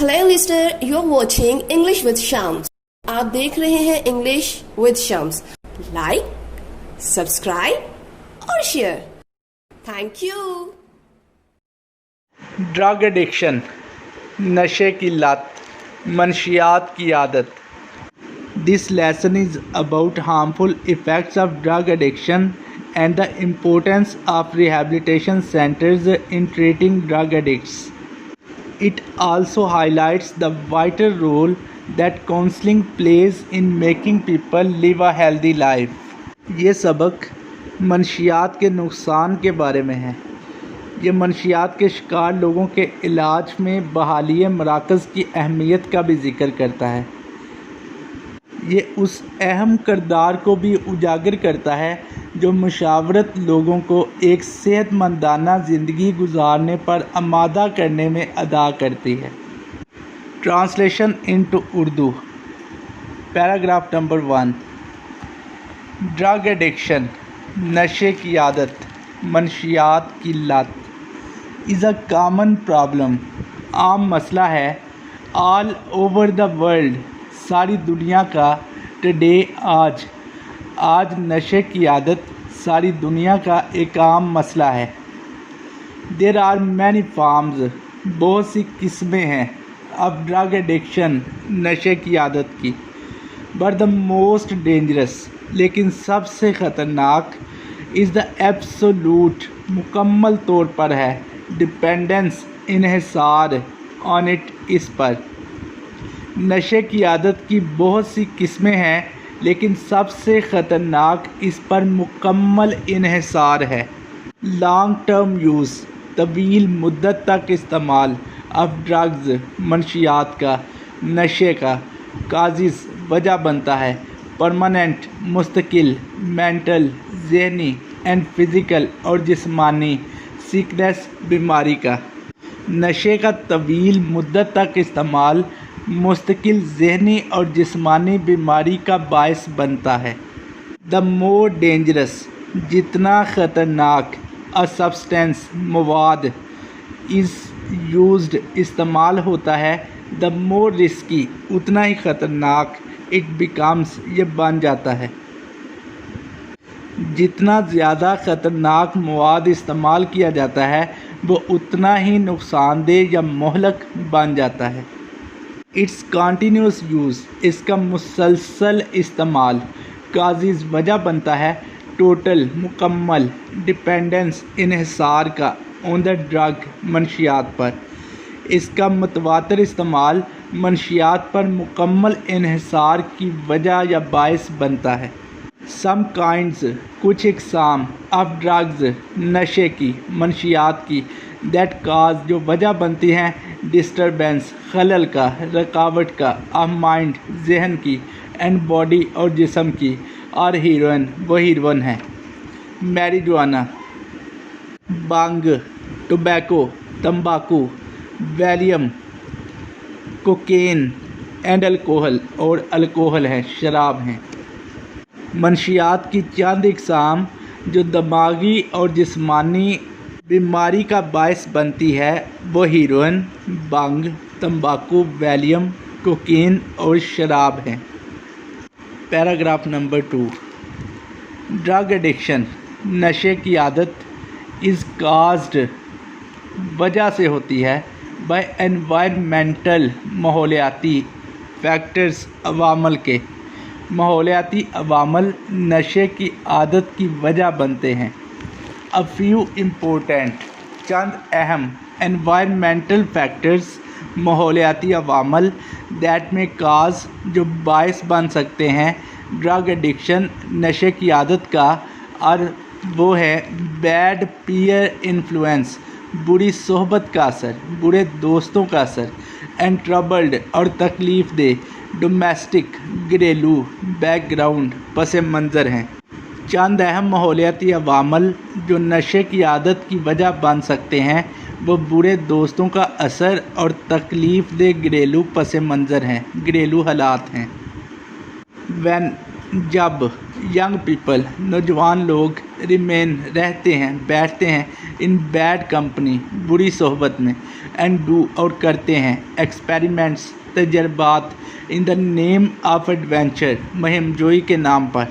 Hello listener, you are watching English with Shams. आप देख रहे हैं English with Shams. Like, subscribe और share. Thank you. Drug addiction, नशे की लत, मनशियात की आदत। This lesson is about harmful effects of drug addiction and the importance of rehabilitation centers in treating drug addicts. It also highlights the vital role that counseling plays in making people live a healthy life. ये सबक मनशियात के नुकसान के बारे में है। ये मनशियात के शिकार लोगों के इलाज में बहाली मराकज़ की अहमियत का भी जिक्र करता है। ये उस अहम किरदार को भी उजागर करता है जो मुशावरत लोगों को एक सेहतमंदाना ज़िंदगी गुजारने पर आमादा करने में अदा करती है। Translation into Urdu. Paragraph number 1। Drug addiction, नशे की आदत, मनशियात की लत इज़ अ कॉमन प्रॉब्लम, आम मसला है। ऑल ओवर द वर्ल्ड, सारी दुनिया का। टुडे, आज नशे की आदत सारी दुनिया का एक आम मसला है। देयर आर मैनी फॉर्म्स, बहुत सी किस्में हैं अब ड्रग एडिक्शन, नशे की आदत की। बट द मोस्ट डेंजरस, लेकिन सबसे ख़तरनाक, इज़ द एब्सोलूट, मुकम्मल तौर पर है, डिपेंडेंस, इन्हिसार, ऑन इट, इस पर। नशे की आदत की बहुत सी किस्में हैं, लेकिन सबसे ख़तरनाक इस पर मुकम्मल इन्हिसार है। लॉन्ग टर्म यूज़, तवील मुद्दत तक इस्तेमाल ऑफ ड्रग्स, मनशियात का, नशे का, काजिज़, वजह बनता है। परमानेंट, मुस्तकिल, मेंटल, ज़हनी एंड फिज़िकल और जिस्मानी, सिकनेस, बीमारी का। नशे का तवील मुद्दत तक इस्तेमाल मुस्तकिल ज़हनी और जिस्मानी बीमारी का बायस बनता है। द मोर डेंजरस, जितना ख़तरनाक, अ सब्सटेंस, मवाद, इज़ यूज्ड, इस्तेमाल होता है, द मोर रिस्की, उतना ही ख़तरनाक, इट बिकम्स, ये बन जाता है। जितना ज़्यादा ख़तरनाक मवाद इस्तेमाल किया जाता है वो उतना ही नुकसानदेह या मोहलक बन जाता है। इट्स कंटिन्यूस यूज़, इसका मुसलसल इस्तेमाल, काजिज़, वजह बनता है, टोटल, मुकम्मल, डिपेंडेंस, इन्हिसार का, ऑन द ड्रग, मनशियात पर। इसका मुतवातर इस्तेमाल मनशियात पर मुकम्मल इन्हिसार की वजह या बायस बनता है। सम काइंड्स, कुछ इकसाम, ऑफ ड्रग्स, नशे की, मनशियात की, दैट काज, जो वजह बनती हैं, डिस्टर्बेंस, खलल का, रुकावट का, ऑफ माइंड, जहन की, एंड बॉडी और जिस्म की, और हीरोइन, वो हीरोइन है। मैरिजुआना, बांग, टोबैको, तंबाकू, वैलियम, कोकेन एंड अल्कोहल, और अल्कोहल है, शराब हैं। मनशियात की चंद इकसाम जो दिमागी और जिस्मानी बीमारी का बायस बनती है वो हीरोइन, बांग, तंबाकू, वैलियम, कोकीन और शराब हैं। Paragraph number 2। ड्रग एडिक्शन, नशे की आदत, इज़ काज्ड, वजह से होती है, बाय एनवायरमेंटल, माहौलियाती, फैक्टर्स, अवामल के। माहौलियाती अवामल नशे की आदत की वजह बनते हैं। अ फ्यू इम्पोर्टेंट, चंद अहम, एनवायरमेंटल फैक्टर्स, माहौलियाती अवामल, दैट में काज, जो बायस बन सकते हैं ड्रग एडिक्शन, नशे की आदत का, और वो है बैड पीयर इन्फ्लुएंस, बुरी सोहबत का असर, बुरे दोस्तों का असर, एंड ट्रबल्ड, और तकलीफ़ दे, डोमेस्टिक, घरेलू, बैकग्राउंड, पस मंज़र हैं। चंद अहम माहौलियाती अवामल जो नशे की आदत की वजह बन सकते हैं वो बुरे दोस्तों का असर और तकलीफ़ दे घरेलू पस मंज़र हैं, घरेलू हालात हैं। वैन, जब, यंग पीपल नौजवान लोग रिमेन रहते हैं बैठते हैं इन बैड कंपनी बुरी सोहबत में एंड डू और करते हैं एक्सपेरिमेंट्स तजर्बात in the name of adventure मुहिमजोई के नाम पर।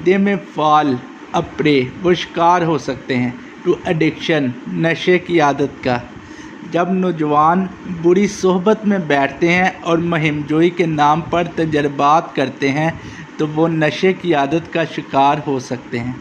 दे में फॉल अप्रे वो शिकार हो सकते हैं टू एडिक्शन नशे की आदत का। जब नौजवान बुरी सोहबत में बैठते हैं और मुहिमजोई के नाम पर तजर्बात करते हैं तो वो नशे की आदत का शिकार हो सकते हैं।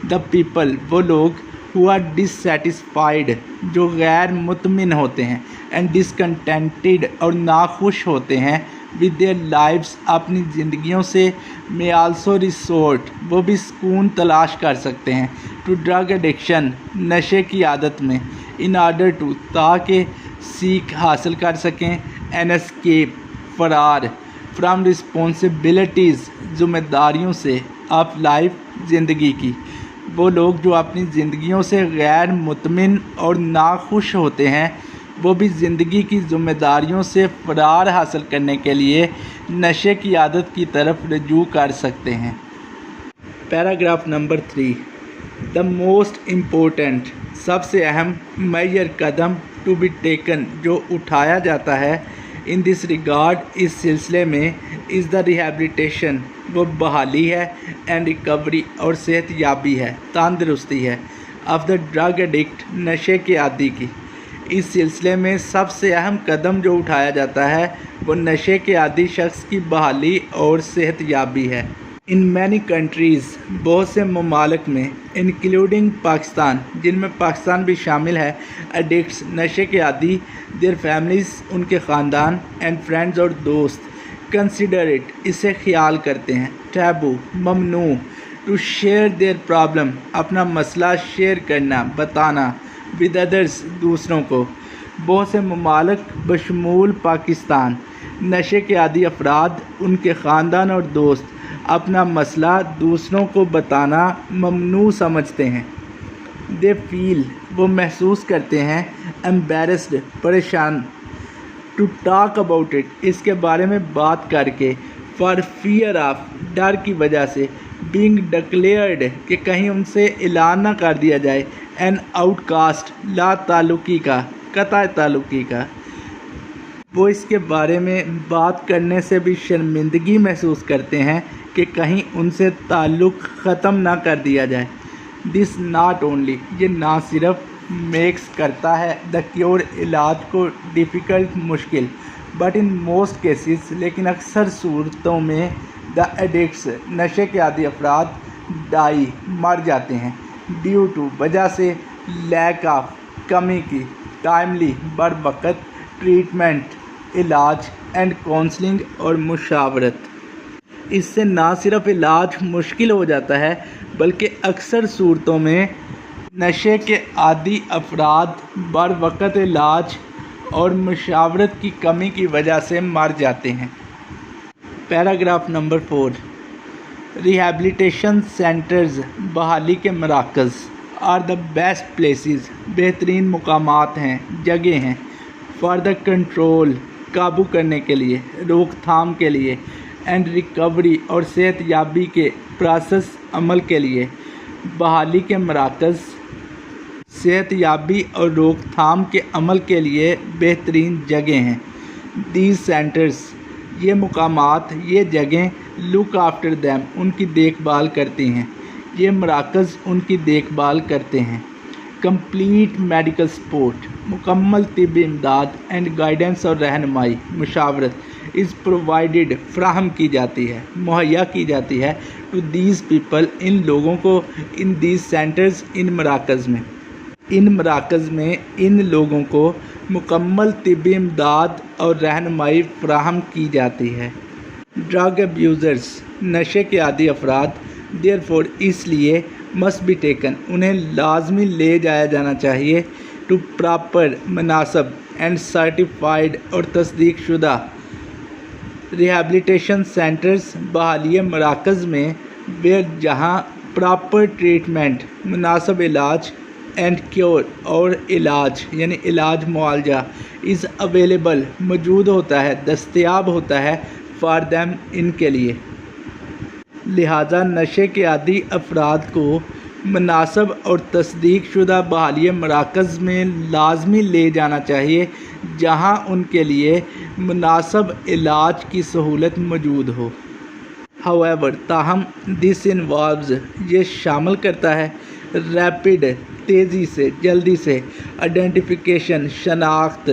द पीपल वो लोग हु आर डिससेटिस्फाइड जो गैर मुतमिन होते हैं एंड डिसकंटेंटेड और नाखुश होते हैं विद देयर लाइव्स अपनी ज़िंदगियों से मे आल्सो रिसोर्ट वो भी सुकून तलाश कर सकते हैं टू ड्रग एडिक्शन नशे की आदत में इन आर्डर टू ताकि सीख हासिल कर सकें एन एस्केप फरार फ्राम रिस्पॉन्सिबिलिटीज़ ज़िम्मेदारियों से ऑफ लाइफ ज़िंदगी की। वो लोग जो अपनी ज़िंदगियों से गैर मुतमिन और नाखुश होते हैं वो भी ज़िंदगी की ज़िम्मेदारियों से फरार हासिल करने के लिए नशे की आदत की तरफ रजू कर सकते हैं। Paragraph number 3 the most important सबसे अहम मेजर कदम टू बी टेकन जो उठाया जाता है इन दिस रिगार्ड इस सिलसिले में इज़ द रिहेबिलिटेशन वो बहाली है एंड रिकवरी और सेहत याबी है तंदरुस्ती है ऑफ द ड्रग एडिक्ट नशे के आदी की। इस सिलसिले में सबसे अहम कदम जो उठाया जाता है वो नशे के आदी शख्स की बहाली और सेहत याबी है। इन मैनी कंट्रीज़ बहुत से ममालिक में इंक्लूडिंग पाकिस्तान जिनमें पाकिस्तान भी शामिल है एडिक्ट्स नशे के आदी देयर फैमिलीज़ उनके ख़ानदान एंड फ्रेंड्स और दोस्त कंसिडर इट इसे ख्याल करते हैं टैबू ममनू टू शेयर देयर प्रॉब्लम अपना मसला शेयर करना बताना विद अदर्स दूसरों को। बहुत से ममालिक बशमूल पाकिस्तान नशे के आदी अफराद उनके ख़ानदान और दोस्त अपना मसला दूसरों को बताना ममनू समझते हैं। दे फील वो महसूस करते हैं एम्बेरस्ड परेशान टू टॉक अबाउट इट इसके बारे में बात करके फॉर फियर ऑफ डर की वजह से बीइंग डिक्लेयर्ड कि कहीं उनसे ऐलान ना कर दिया जाए एन आउटकास्ट ला ताल्लुकी का कता ताल्लुकी का। वो इसके बारे में बात करने से भी शर्मिंदगी महसूस करते हैं कि कहीं उनसे ताल्लुक़ ख़त्म ना कर दिया जाए। दिस नॉट ओनली ये ना सिर्फ मेक्स करता है द क्योर इलाज को डिफ़िकल्ट मुश्किल बट इन मोस्ट केसेस लेकिन अक्सर सूरतों में द एडिक्ट्स नशे के आदी अफराद डाई मर जाते हैं ड्यू टू वजह से लैक ऑफ कमी की टाइमली बर वक़्त ट्रीटमेंट इलाज एंड काउंसलिंग और मुशावरत। इससे ना सिर्फ इलाज मुश्किल हो जाता है बल्कि अक्सर सूरतों में नशे के आदी अफराद बर वक़्त इलाज और मुशावरत की कमी की वजह से मर जाते हैं। पैराग्राफ नंबर 4 रिहेबिलिटेशन सेंटर्स बहाली के मराकज़ आर द बेस्ट प्लेसेस बेहतरीन मुकामात हैं जगह हैं फॉर द कंट्रोल काबू करने के लिए रोकथाम के लिए एंड रिकवरी और सेहत याबी के प्रोसेस अमल के लिए। बहाली के मराकज़ सेहत याबी और रोकथाम के अमल के लिए बेहतरीन जगह हैं। दीज सेंटर्स ये मुकामात ये जगह लुक आफ्टर दैम उनकी देखभाल करती हैं ये मराकज़ उनकी देखभाल करते हैं। कंप्लीट मेडिकल सपोर्ट मुकम्मल तिब्बी इमदाद एंड गाइडेंस और रहनुमाई मुशावरत इज़ प्रोवाइडेड फ्राहम की जाती है मुहैया की जाती है टू दीज पीपल इन लोगों को इन दीज सेंटर्स इन मराकज़ में इन लोगों को मुकम्मल तिब्बी इमदाद और रहनुमाई फ्राहम की जाती है। ड्रग अब्यूज़र्स नशे के आदी अफराद देयरफॉर इसलिए मस्ट बी टेकन उन्हें लाजमी ले जाया जाना चाहिए टू प्रॉपर मुनासब एंड सर्टिफाइड और तस्दीक शुदा रिहेबिलिटेशन सेंटर्स बहाली मराकज़ में वेयर जहाँ प्रॉपर ट्रीटमेंट मुनासब इलाज एंड क्योर और इलाज यानी इलाज मुआलजा इज़ अवेलेबल मौजूद होता है दस्तयाब होता है फॉर दैम इनके लिए। لہٰذا نشے کے عادی افراد کو مناسب اور تصدیق شدہ بحالی مراکز میں لازمی لے جانا چاہیے جہاں ان کے لیے مناسب علاج کی سہولت موجود ہو۔ However, تاہم this involves یہ شامل کرتا ہے ریپڈ تیزی سے جلدی سے آئیڈینٹیفیکیشن شناخت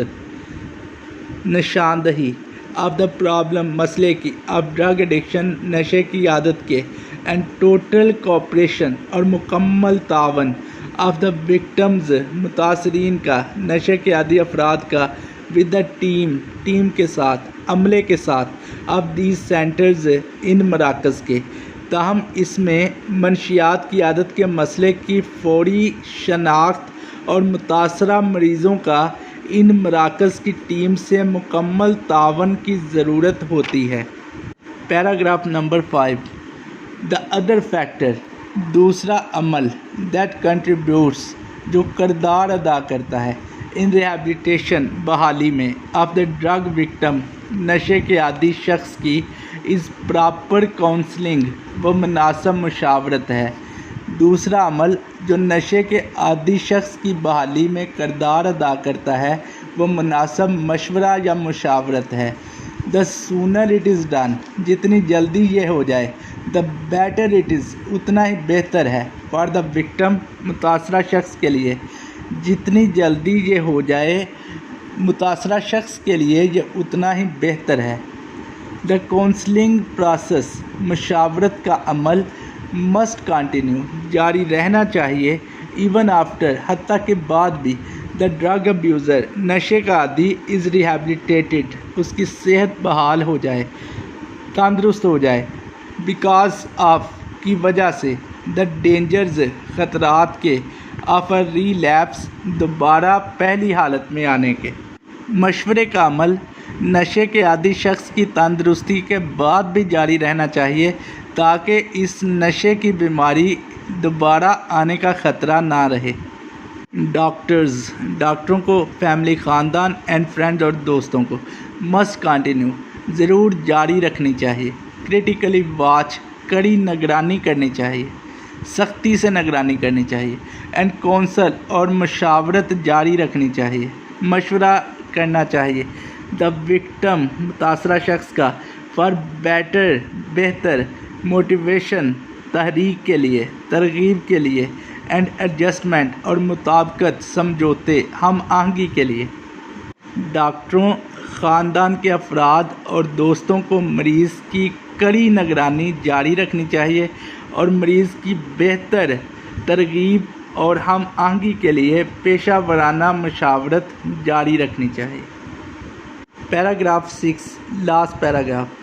نشاندہی آف دا پرابلم مسئلے کی آف ڈرگ ایڈکشن نشے کی عادت کے اینڈ ٹوٹل کوآپریشن اور مکمل تعاون آف دا وکٹمز متاثرین کا نشے کے عادی افراد کا ود دا ٹیم کے ساتھ عملے کے ساتھ آف دیز سینٹرز ان مراکز کے۔ تاہم اس میں منشیات کی عادت کے مسئلے کی فوری شناخت اور متاثرہ مریضوں کا ان مراکز کی ٹیم سے مکمل تعاون کی ضرورت ہوتی ہے۔ Paragraph number 5 the other factor دوسرا عمل دیٹ کنٹریبیوٹس جو کردار ادا کرتا ہے ان ریہیبلیٹیشن بحالی میں آف دا ڈرگ وکٹم نشے کے عادی شخص کی از پراپر کاؤنسلنگ وہ مناسب مشاورت ہے۔ دوسرا عمل جو نشے کے عادی شخص کی بحالی میں کردار ادا کرتا ہے وہ مناسب مشورہ یا مشاورت ہے۔ The sooner it is done جتنی جلدی یہ ہو جائے دا بیٹر اٹ از اتنا ہی بہتر ہے فار دا وکٹم متاثرہ شخص کے لیے جتنی جلدی یہ ہو جائے متاثرہ شخص کے لیے یہ اتنا ہی بہتر ہے۔ دا کاؤنسلنگ پروسیس مشاورت کا عمل مسٹ کنٹینیو جاری رہنا چاہیے ایون آفٹر حتیٰ کے بعد بھی دا ڈرگ ابیوزر نشے کا عادی از ریہیبلیٹیٹڈ اس کی صحت بحال ہو جائے تندرست ہو جائے بیکاز آف کی وجہ سے دا ڈینجرز خطرات کے آف اے ریلیپس دوبارہ پہلی حالت میں آنے کے۔ مشورے کا عمل نشے کے عادی شخص کی تندرستی کے بعد بھی جاری رہنا چاہیے تاکہ اس نشے کی بیماری دوبارہ آنے کا خطرہ نہ رہے۔ ڈاکٹروں کو فیملی خاندان اینڈ فرینڈز اور دوستوں کو مسٹ کنٹینیو ضرور جاری رکھنی چاہیے۔ کریٹیکلی واچ کڑی نگرانی کرنی چاہیے سختی سے نگرانی کرنی چاہیے اینڈ کونسل اور مشاورت جاری رکھنی چاہیے مشورہ کرنا چاہیے دا وکٹم متاثرہ شخص کا فار بیٹر بہتر موٹیویشن تحریک کے لیے ترغیب کے لیے اینڈ ایڈجسٹمنٹ اور مطابقت سمجھوتے ہم آہنگی کے لیے۔ ڈاکٹروں خاندان کے افراد اور دوستوں کو مریض کی کڑی نگرانی جاری رکھنی چاہیے اور مریض کی بہتر ترغیب اور ہم آہنگی کے لیے پیشہ ورانہ مشاورت جاری رکھنی چاہیے۔ Paragraph 6 last paragraph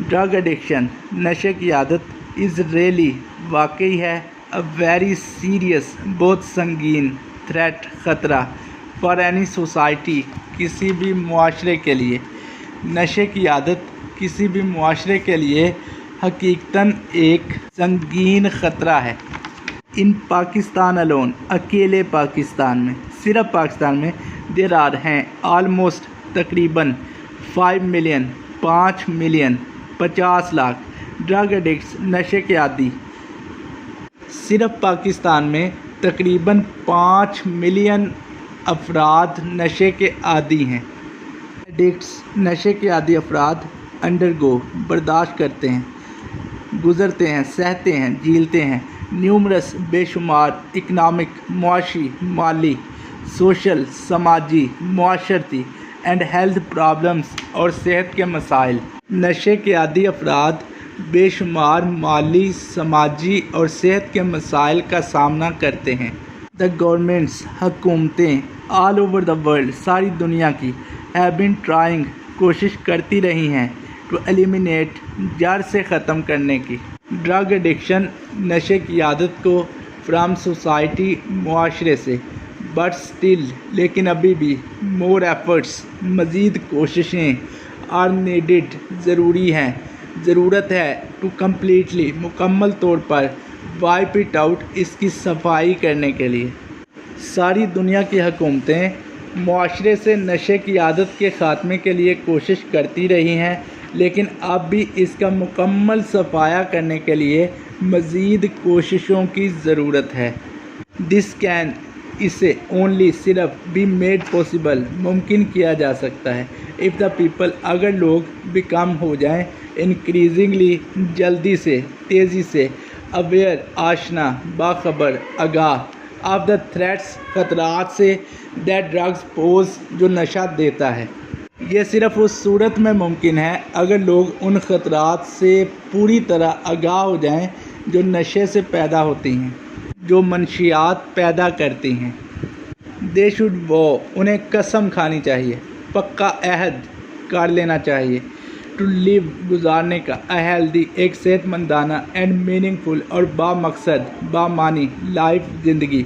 drug addiction نشے کی عادت از ریئلی واقعی ہے اے ویری سیریس بہت سنگین تھریٹ خطرہ فار اینی سوسائٹی کسی بھی معاشرے کے لیے۔ نشے کی عادت کسی بھی معاشرے کے لیے حقیقتاً ایک سنگین خطرہ ہے۔ ان پاکستان الون اکیلے پاکستان میں صرف پاکستان میں دیر آر ہیں آلموسٹ تقریباً 5 million 5 million 50 lakh drug addicts نشے کے عادی۔ صرف پاکستان میں تقریباً 5 ملین افراد نشے کے عادی ہیں۔ ایڈکٹس نشے کے عادی افراد انڈرگو برداشت کرتے ہیں گزرتے ہیں سہتے ہیں جھیلتے ہیں نیومرس بے شمار اکنامک معاشی مالی سوشل سماجی معاشرتی اینڈ ہیلتھ پرابلمس اور صحت کے مسائل۔ نشے کے عادی افراد بے شمار مالی سماجی اور صحت کے مسائل کا سامنا کرتے ہیں۔ دا گورنمنٹس حکومتیں آل اوور دا ورلڈ ساری دنیا کی ہیو بین ٹرائنگ کوشش کرتی رہی ہیں ٹو ایلیمینیٹ جڑ سے ختم کرنے کی ڈرگ ایڈکشن نشے کی عادت کو فرام سوسائٹی معاشرے سے بٹ سٹل لیکن ابھی بھی مور ایفرٹس مزید کوششیں آر نیڈڈ ضرورت ہے ٹو کمپلیٹلی مکمل طور پر وائپ اٹ آؤٹ اس کی صفائی کرنے کے لیے۔ ساری دنیا کی حکومتیں معاشرے سے نشے کی عادت کے خاتمے کے لیے کوشش کرتی رہی ہیں لیکن اب بھی اس کا مکمل صفایا کرنے کے لیے مزید کوششوں کی ضرورت ہے۔ دس کین اسے اونلی صرف بی میڈ پاسبل ممکن کیا جا سکتا ہے اف دا پیپل اگر لوگ بیکم ہو جائیں انکریزنگلی جلدی سے تیزی سے اویئر آشنا باخبر آگاہ آف دا تھریٹس خطرات سے دیٹ ڈرگز پوز جو نشہ دیتا ہے۔ یہ صرف اس صورت میں ممکن ہے اگر لوگ ان خطرات سے پوری طرح آگاہ ہو جائیں جو نشے سے پیدا ہوتی ہیں، جو منشیات پیدا کرتی ہیں۔ دے شوڈ وہ انہیں قسم کھانی چاہیے، پکا عہد کر لینا چاہیے ٹو لیو گزارنے کا ہیلدی ایک صحت مندانہ اینڈ میننگ فل اور با مقصد با معنی لائف زندگی۔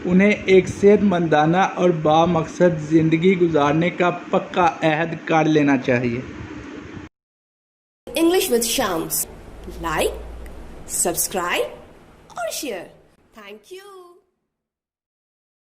انہیں ایک صحت مندانہ اور با مقصد زندگی گزارنے کا پکا عہد کر لینا چاہیے۔ English with Shams. Like, subscribe or share. Thank you.